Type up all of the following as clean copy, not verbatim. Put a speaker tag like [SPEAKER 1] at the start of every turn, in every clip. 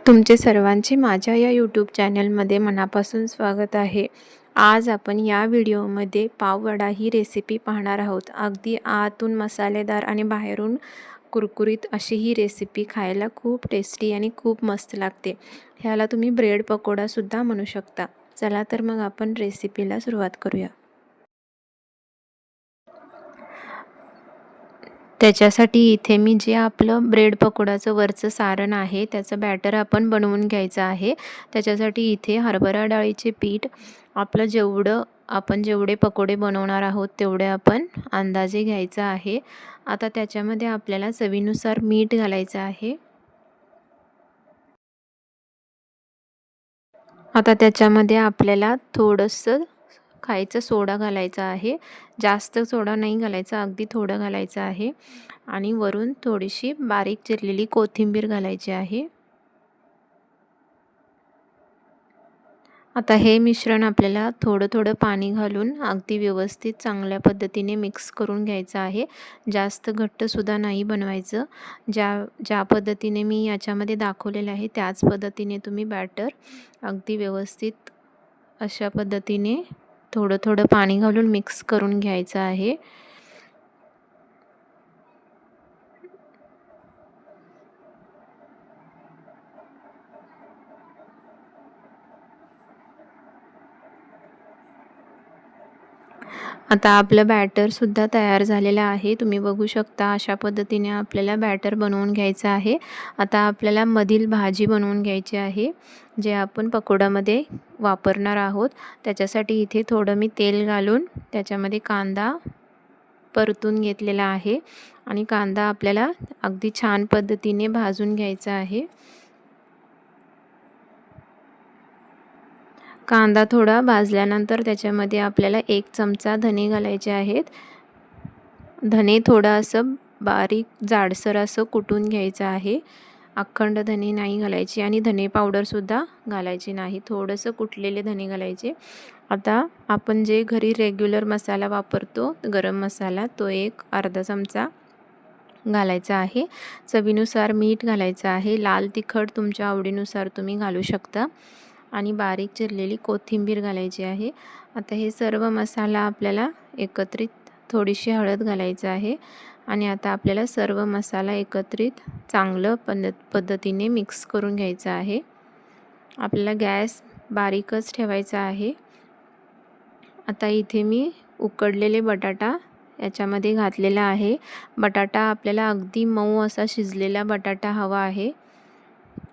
[SPEAKER 1] तुमचे सर्वांचे माझ्या या यूट्यूब चॅनलमध्ये मनापासून स्वागत आहे। आज आपण या व्हिडिओमध्ये पाववडा ही रेसिपी पाहणार आहोत। अगदी आतून मसालेदार आणि बाहेरून कुरकुरीत अशी ही रेसिपी खायला खूप टेस्टी आणि खूप मस्त लागते। ह्याला तुम्ही ब्रेड पकोडासुद्धा म्हणू शकता। चला तर मग आपण रेसिपीला सुरुवात करूया। त्याच्यासाठी इथे मी जे आपलं ब्रेड पकोडाचं वरचं सारण आहे त्याचं बॅटर आपण बनवून घ्यायचं आहे। त्याच्यासाठी इथे हरभरा डाळीचे पीठ आपलं जेवढे पकोडे बनवणार आहोत तेवढे आपण अंदाजे घ्यायचं आहे। आता त्याच्यामध्ये आपल्याला चवीनुसार मीठ घालायचं आहे। आता त्याच्यामध्ये आपल्याला थोडंसं खायचा सोडा घालायचा आहे। जास्त सोडा नाही घालायचा, अगदी थोडं घालायचं आहे आणि वरून थोडीशी बारीक चिरलेली कोथिंबीर घालायची आहे। आता हे मिश्रण आपल्याला थोडं पाणी घालून अगदी व्यवस्थित चांगल्या पद्धतीने मिक्स करून घ्यायचं आहे। जास्त घट्टसुद्धा नाही बनवायचं। ज्या पद्धतीने मी याच्यामध्ये दाखवलेलं आहे त्याच पद्धतीने तुम्ही बॅटर अगदी व्यवस्थित अशा पद्धतीने थोडं पाणी घालून मिक्स करून घ्यायचं आहे। आता आपलं बॅटरसुद्धा तयार झालेलं आहे। तुम्ही बघू शकता अशा पद्धतीने आपल्याला बॅटर बनवून घ्यायचं आहे। आता आपल्याला मधील भाजी बनवून घ्यायची आहे जे आपण पकोडामध्ये वापरणार आहोत। त्याच्यासाठी इथे थोडं मी तेल घालून त्याच्यामध्ये कांदा परतून घेतलेला आहे आणि कांदा आपल्याला अगदी छान पद्धतीने भाजून घ्यायचा आहे। कांदा थोडा भाजल्यानंतर त्याच्यामध्ये आपल्याला 1 चमचा धने घालायचे आहेत। धने थोडं असं बारीक जाडसर असं कुटून घ्यायचं आहे। अखंड धने नाही घालायचे आणि धने पावडरसुद्धा घालायची नाही, थोडंसं कुटलेले धने घालायचे। आता आपण जे घरी रेग्युलर मसाला वापरतो गरम मसाला तो एक अर्धा चमचा घालायचा आहे। चवीनुसार मीठ घालायचं आहे। लाल तिखट तुमच्या आवडीनुसार तुम्ही घालू शकता आणि बारीक चिरलेली कोथिंबीर घालायची आहे। आता हे सर्व मसाला आपल्याला एकत्रित थोडीशी हळद घालायचं आहे आणि आता आपल्याला सर्व मसाला एकत्रित चांगलं पद्धतीने मिक्स करून घ्यायचा आहे। आपल्याला गॅस बारीकच ठेवायचा आहे। आता इथे मी उकडलेले बटाटा याच्यामध्ये घातलेला आहे। बटाटा आपल्याला अगदी मऊ असा शिजलेला बटाटा हवा आहे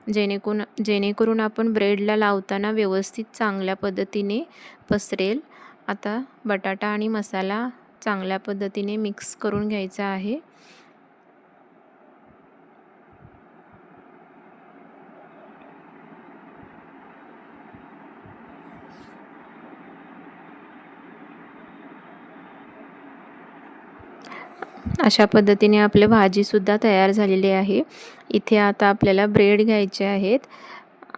[SPEAKER 1] जेणेकरून आपण ब्रेडला लावताना व्यवस्थित चांगल्या पद्धतीने पसरेल। आता बटाटा आणि मसाला चांगल्या पद्धतीने मिक्स करून घ्यायचा आहे। अशा पद्धतीने आपली भाजीसुद्धा तयार झालेली आहे। इथे आता आपल्याला ब्रेड घ्यायचे आहेत।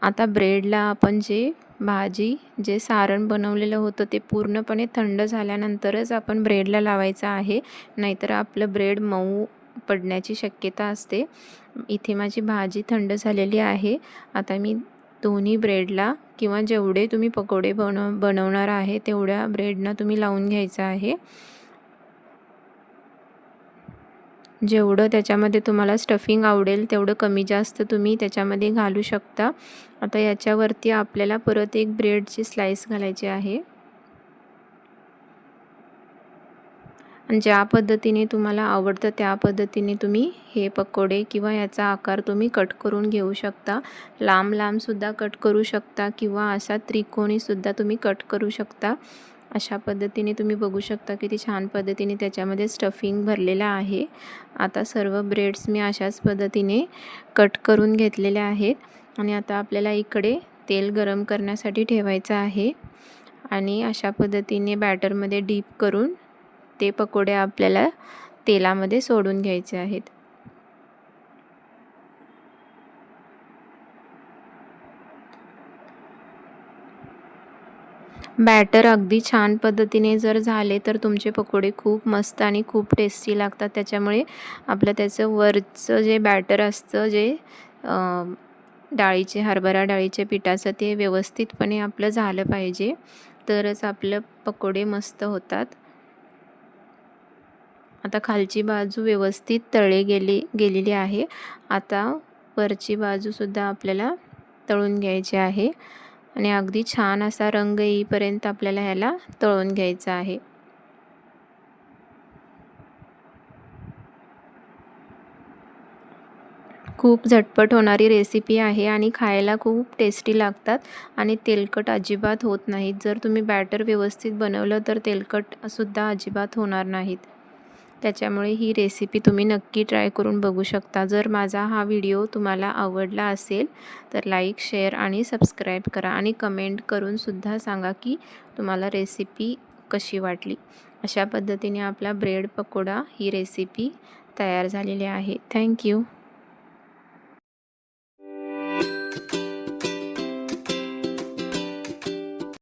[SPEAKER 1] आता ब्रेडला आपण जे सारण बनवलेलं होतं ते पूर्णपणे थंड झाल्यानंतरच आपण ब्रेडला लावायचं आहे, नाहीतर आपलं ब्रेड मऊ पडण्याची शक्यता असते। इथे माझी भाजी थंड झालेली आहे। आता मी दोन्ही ब्रेडला किंवा जेवढे तुम्ही पकोडे बनवणार आहे तेवढ्या ब्रेडना तुम्ही लावून घ्यायचं आहे। जेवढं त्याच्यामध्ये तुम्हाला स्टफिंग आवडेल तेवढं कमी जास्त तुम्ही त्याच्यामध्ये घालू शकता। आता याच्यावरती आपल्याला परत एक ब्रेडची स्लाइस घालायची आहे आणि ज्या पद्धतीने तुम्हाला आवडतं त्या पद्धतीने तुम्ही हे पकोडे किंवा याचा आकार तुम्ही कट करून घेऊ शकता। लांब सुद्धा कट करू शकता किंवा असा त्रिकोणी सुद्धा तुम्ही कट करू शकता। अशा पद्धतीने तुम्ही बघू शकता किती छान पद्धतीने त्याच्यामध्ये स्टफिंग भरलेलं आहे। आता सर्व ब्रेड्स मी अशाच पद्धतीने कट करून घेतलेले आहेत आणि आता आपल्याला इकडे तेल गरम करण्यासाठी ठेवायचं आहे आणि अशा पद्धतीने बॅटरमध्ये डीप करून ते पकोडे आपल्याला तेलामध्ये सोडून घ्यायचे आहेत। बॅटर अगदी छान पद्धतीने जर झाले तर तुमचे पकोडे खूप मस्त आणि खूप टेस्टी लागतात। त्याच्यामुळे आपलं त्याचं वरचं जे बॅटर असतं हरभरा डाळीच्या पिठाचं ते व्यवस्थितपणे आपलं झालं पाहिजे, तरच आपलं पकोडे मस्त होतात. आता खालची बाजू व्यवस्थित गेलेली आहे. आता वरची बाजूसुद्धा आपल्याला तळून घ्यायची आहे आणि अगदी छान असा रंग येईपर्यंत आपल्याला ह्याला तळून घ्यायचं आहे. खूप झटपट होणारी रेसिपी आहे आणि खायला खूप टेस्टी लागतात आणि तेलकट अजिबात होत नाहीत. जर तुम्ही बॅटर व्यवस्थित बनवलं तर तेलकटसुद्धा अजिबात होणार नाहीत. त्याच्यामुळे ही रेसिपी तुम्ही नक्की ट्राय करून बघू शकता. जर माझा हा व्हिडिओ तुम्हाला आवडला असेल तर लाईक, शेअर आणि सबस्क्राईब करा आणि कमेंट करूनसुद्धा सांगा की तुम्हाला रेसिपी कशी वाटली. अशा पद्धतीने आपला ब्रेड पकोडा ही रेसिपी तयार झालेली आहे. थँक्यू.